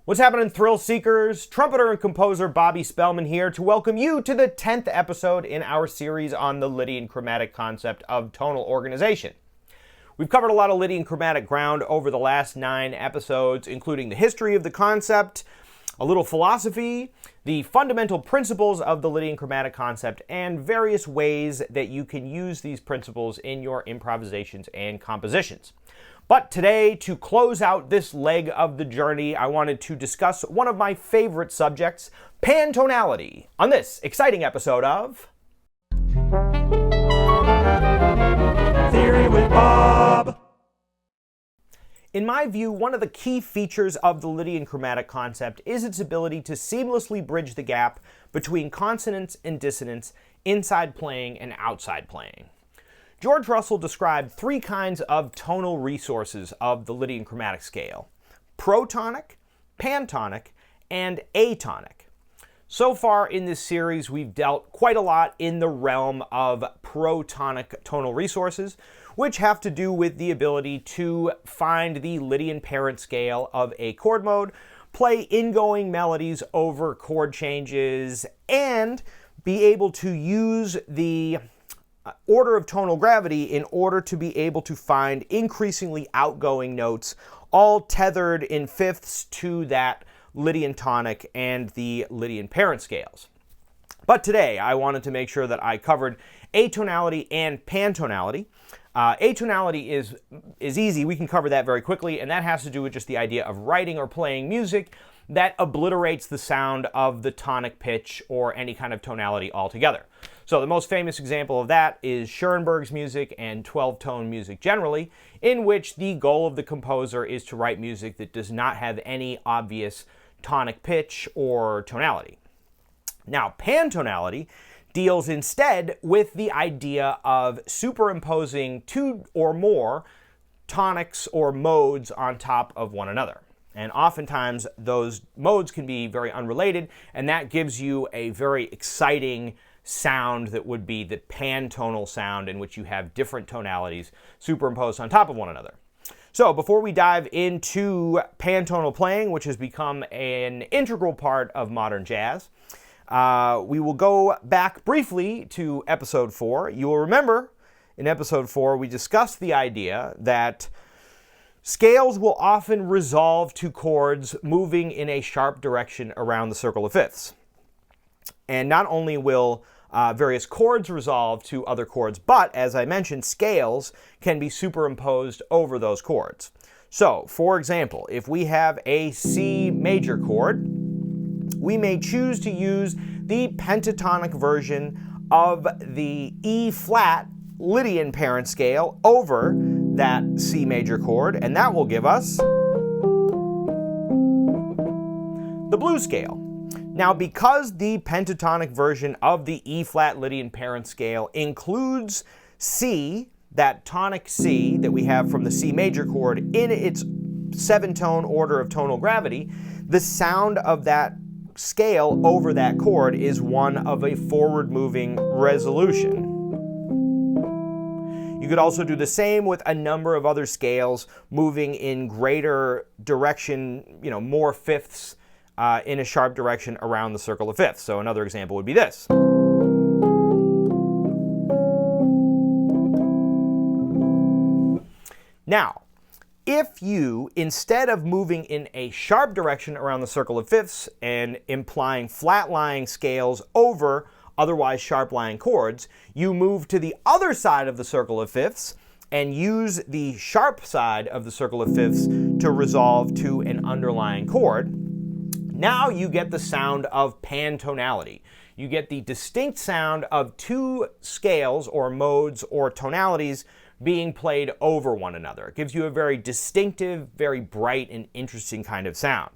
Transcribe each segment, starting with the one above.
What's happening, thrill seekers? Trumpeter and composer Bobby Spellman here to welcome you to the 10th episode in our series on the Lydian Chromatic Concept of tonal organization. We've covered a lot of Lydian chromatic ground over the last 9 episodes, including the history of the concept, a little philosophy, the fundamental principles of the Lydian chromatic concept, and various ways that you can use these principles in your improvisations and compositions. But today, to close out this leg of the journey, I wanted to discuss one of my favorite subjects, Pan-Tonality, on this exciting episode of Theory with Bob. In my view, one of the key features of the Lydian chromatic concept is its ability to seamlessly bridge the gap between consonance and dissonance inside playing and outside playing. George Russell described 3 kinds of tonal resources of the Lydian chromatic scale: protonic, pantonic, and atonic. So far in this series, we've dealt quite a lot in the realm of protonic tonal resources, which have to do with the ability to find the Lydian parent scale of a chord mode, play ingoing melodies over chord changes, and be able to use the order of tonal gravity in order to be able to find increasingly outgoing notes, all tethered in fifths to that Lydian tonic and the Lydian parent scales. But today, I wanted to make sure that I covered atonality and pantonality. Atonality is easy. We can cover that very quickly, and that has to do with just the idea of writing or playing music that obliterates the sound of the tonic pitch or any kind of tonality altogether. So the most famous example of that is Schoenberg's music and 12-tone music generally, in which the goal of the composer is to write music that does not have any obvious tonic pitch or tonality. Now, pantonality deals instead with the idea of superimposing 2 or more tonics or modes on top of one another. And oftentimes those modes can be very unrelated, and that gives you a very exciting sound that would be the pantonal sound, in which you have different tonalities superimposed on top of one another. So before we dive into pantonal playing, which has become an integral part of modern jazz, we will go back briefly to episode 4. You will remember in episode 4 we discussed the idea that scales will often resolve to chords moving in a sharp direction around the circle of fifths. And not only will various chords resolve to other chords, but as I mentioned, scales can be superimposed over those chords. So, for example, if we have a C major chord, we may choose to use the pentatonic version of the E flat Lydian parent scale over that C major chord, and that will give us the blues scale. Now, because the pentatonic version of the E flat Lydian parent scale includes C, that tonic C that we have from the C major chord, in its 7-tone order of tonal gravity, the sound of that scale over that chord is one of a forward-moving resolution. You could also do the same with a number of other scales moving in greater direction, more fifths in a sharp direction around the circle of fifths. So another example would be this. Now, if you, instead of moving in a sharp direction around the circle of fifths and implying flat-lying scales over otherwise sharp-lying chords, you move to the other side of the circle of fifths and use the sharp side of the circle of fifths to resolve to an underlying chord, now you get the sound of pantonality. You get the distinct sound of 2 scales or modes or tonalities being played over one another. It gives you a very distinctive, very bright and interesting kind of sound.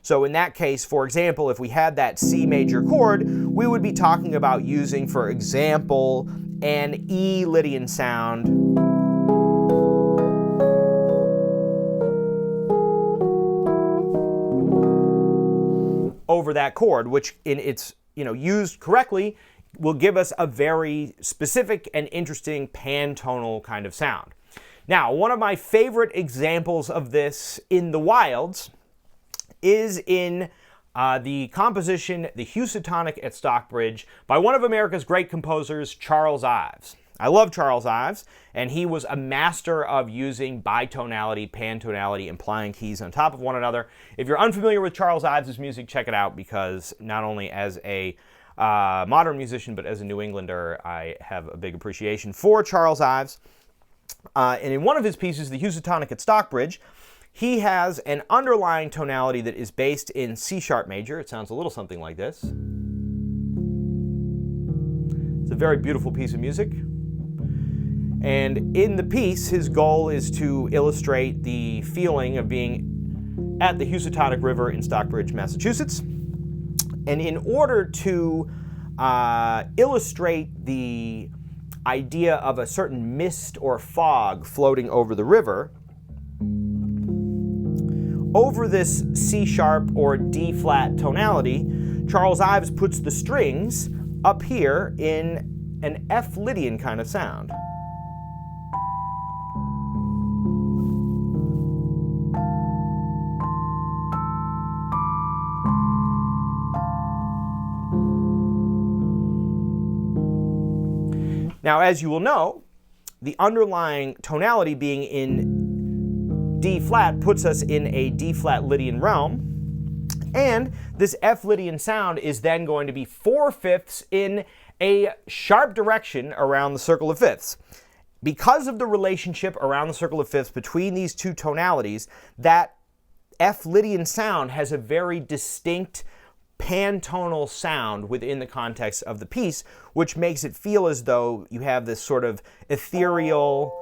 So in that case, for example, if we had that C major chord, we would be talking about using, for example, an E Lydian sound over that chord, which in its, used correctly, will give us a very specific and interesting pantonal kind of sound. Now, one of my favorite examples of this in the wilds is in the composition The Housatonic at Stockbridge by one of America's great composers, Charles Ives. I love Charles Ives, and he was a master of using bitonality, pantonality, and plying keys on top of one another. If you're unfamiliar with Charles Ives' music, check it out, because not only as a modern musician, but as a New Englander, I have a big appreciation for Charles Ives. And in one of his pieces, The Housatonic at Stockbridge, he has an underlying tonality that is based in C-sharp major. It sounds a little something like this. It's a very beautiful piece of music. And in the piece, his goal is to illustrate the feeling of being at the Housatonic River in Stockbridge, Massachusetts. And in order to illustrate the idea of a certain mist or fog floating over the river, over this C-sharp or D-flat tonality, Charles Ives puts the strings up here in an F Lydian kind of sound. Now, as you will know, the underlying tonality being in D-flat puts us in a D-flat Lydian realm, and this F Lydian sound is then going to be 4/5 in a sharp direction around the circle of fifths. Because of the relationship around the circle of fifths between these two tonalities, that F Lydian sound has a very distinct pantonal sound within the context of the piece, which makes it feel as though you have this sort of ethereal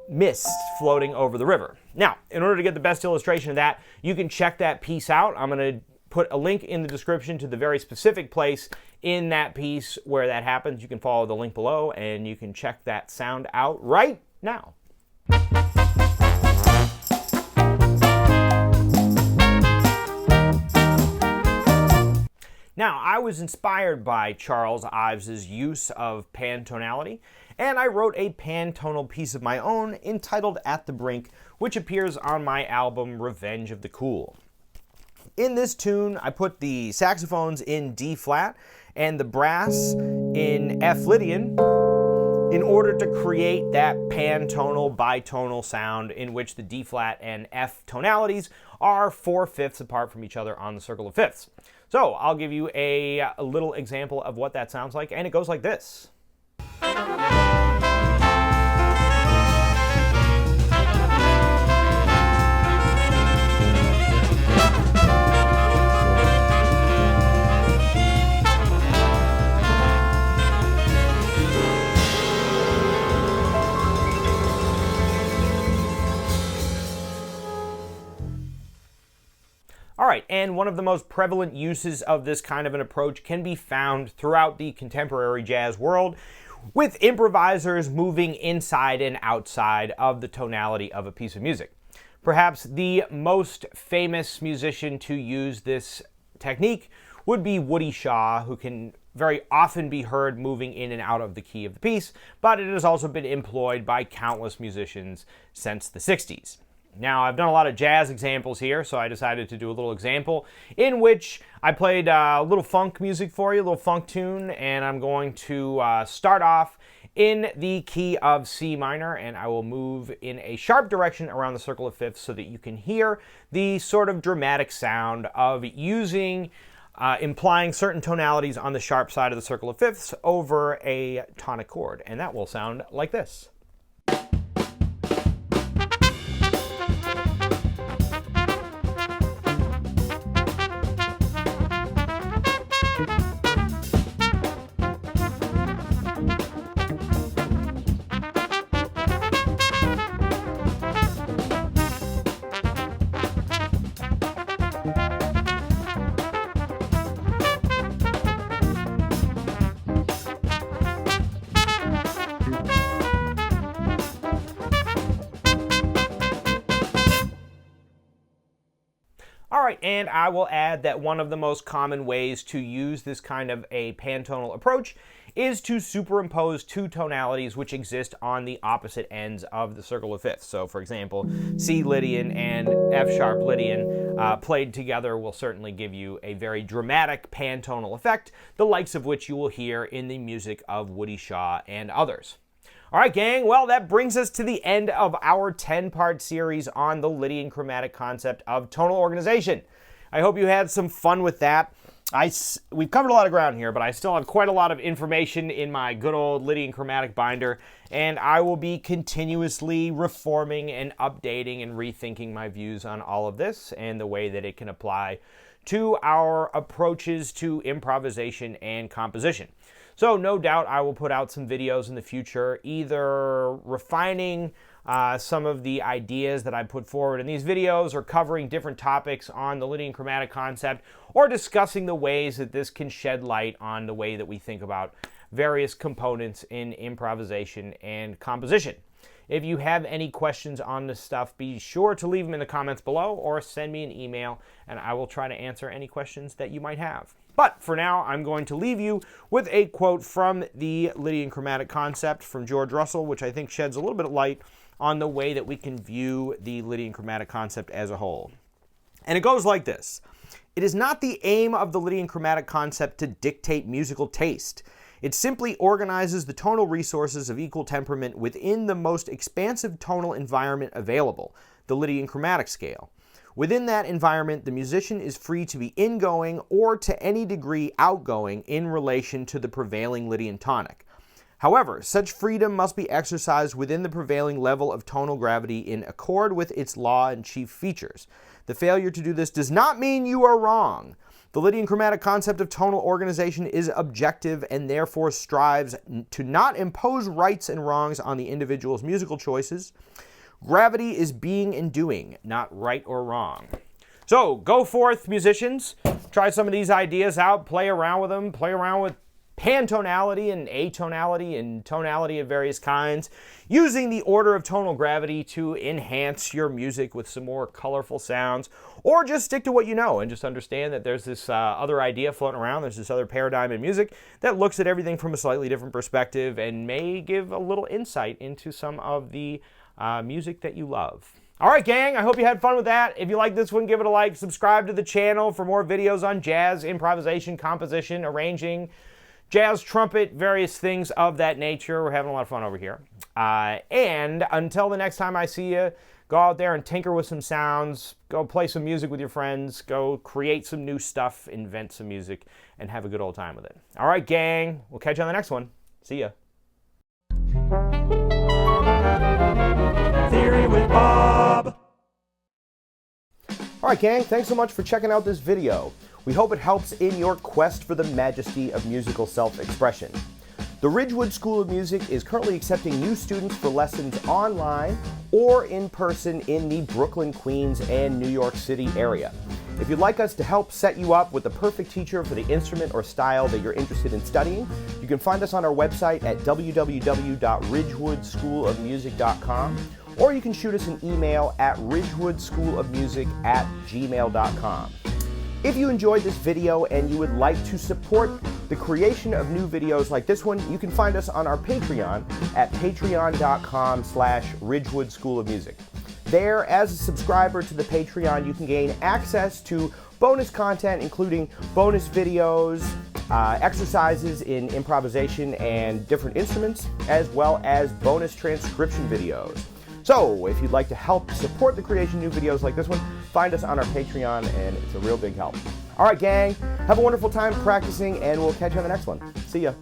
mist floating over the river. Now, in order to get the best illustration of that, you can check that piece out. I'm going to put a link in the description to the very specific place in that piece where that happens. You can follow the link below, and you can check that sound out right now. Now, I was inspired by Charles Ives' use of pantonality, and I wrote a pantonal piece of my own entitled At the Brink, which appears on my album Revenge of the Cool. In this tune, I put the saxophones in D-flat and the brass in F Lydian in order to create that pantonal, bitonal sound in which the D-flat and F tonalities are 4/5 apart from each other on the circle of fifths. So I'll give you a little example of what that sounds like, and it goes like this. All right, and one of the most prevalent uses of this kind of an approach can be found throughout the contemporary jazz world, with improvisers moving inside and outside of the tonality of a piece of music. Perhaps the most famous musician to use this technique would be Woody Shaw, who can very often be heard moving in and out of the key of the piece, but it has also been employed by countless musicians since the 60s. Now, I've done a lot of jazz examples here, so I decided to do a little example in which I played a little funk music for you, a little funk tune, and I'm going to start off in the key of C minor, and I will move in a sharp direction around the circle of fifths so that you can hear the sort of dramatic sound of using, implying certain tonalities on the sharp side of the circle of fifths over a tonic chord, and that will sound like this. All right, and I will add that one of the most common ways to use this kind of a pantonal approach is to superimpose two tonalities which exist on the opposite ends of the circle of fifths. So, for example, C Lydian and F sharp Lydian played together will certainly give you a very dramatic pantonal effect, the likes of which you will hear in the music of Woody Shaw and others. All right, gang, well, that brings us to the end of our 10-part series on the Lydian chromatic concept of tonal organization. I hope you had some fun with that. We've covered a lot of ground here, but I still have quite a lot of information in my good old Lydian chromatic binder, and I will be continuously reforming and updating and rethinking my views on all of this and the way that it can apply to our approaches to improvisation and composition. So no doubt I will put out some videos in the future, either refining some of the ideas that I put forward in these videos, or covering different topics on the Lydian chromatic concept, or discussing the ways that this can shed light on the way that we think about various components in improvisation and composition. If you have any questions on this stuff, be sure to leave them in the comments below or send me an email, and I will try to answer any questions that you might have. But for now, I'm going to leave you with a quote from the Lydian chromatic concept from George Russell, which I think sheds a little bit of light on the way that we can view the Lydian chromatic concept as a whole. And it goes like this: "It is not the aim of the Lydian chromatic concept to dictate musical taste. It simply organizes the tonal resources of equal temperament within the most expansive tonal environment available, the Lydian chromatic scale. Within that environment, the musician is free to be ingoing or to any degree outgoing in relation to the prevailing Lydian tonic. However, such freedom must be exercised within the prevailing level of tonal gravity in accord with its law and chief features. The failure to do this does not mean you are wrong. The Lydian chromatic concept of tonal organization is objective and therefore strives to not impose rights and wrongs on the individual's musical choices. Gravity is being and doing, not right or wrong." So go forth, musicians. Try some of these ideas out. Play around with them. Play around with pan-tonality and atonality and tonality of various kinds, using the order of tonal gravity to enhance your music with some more colorful sounds, or just stick to what you know and just understand that there's this other idea floating around. There's this other paradigm in music that looks at everything from a slightly different perspective and may give a little insight into some of the music that you love. All right, gang, I hope you had fun with that. If you like this one, give it a like. Subscribe to the channel for more videos on jazz, improvisation, composition, arranging, jazz, trumpet, various things of that nature. We're having a lot of fun over here. And until the next time I see you, go out there and tinker with some sounds. Go play some music with your friends. Go create some new stuff, invent some music, and have a good old time with it. All right, gang, we'll catch you on the next one. See ya. Theory with Bob. All right, gang, thanks so much for checking out this video. We hope it helps in your quest for the majesty of musical self-expression. The Ridgewood School of Music is currently accepting new students for lessons online or in person in the Brooklyn, Queens, and New York City area. If you'd like us to help set you up with the perfect teacher for the instrument or style that you're interested in studying, you can find us on our website at www.ridgewoodschoolofmusic.com, or you can shoot us an email at ridgewoodschoolofmusic@gmail.com. If you enjoyed this video and you would like to support the creation of new videos like this one, you can find us on our Patreon at patreon.com/ridgewoodschoolofmusic. There, as a subscriber to the Patreon, you can gain access to bonus content, including bonus videos, exercises in improvisation and different instruments, as well as bonus transcription videos. So, if you'd like to help support the creation of new videos like this one, find us on our Patreon, and it's a real big help. All right, gang, have a wonderful time practicing, and we'll catch you on the next one. See ya.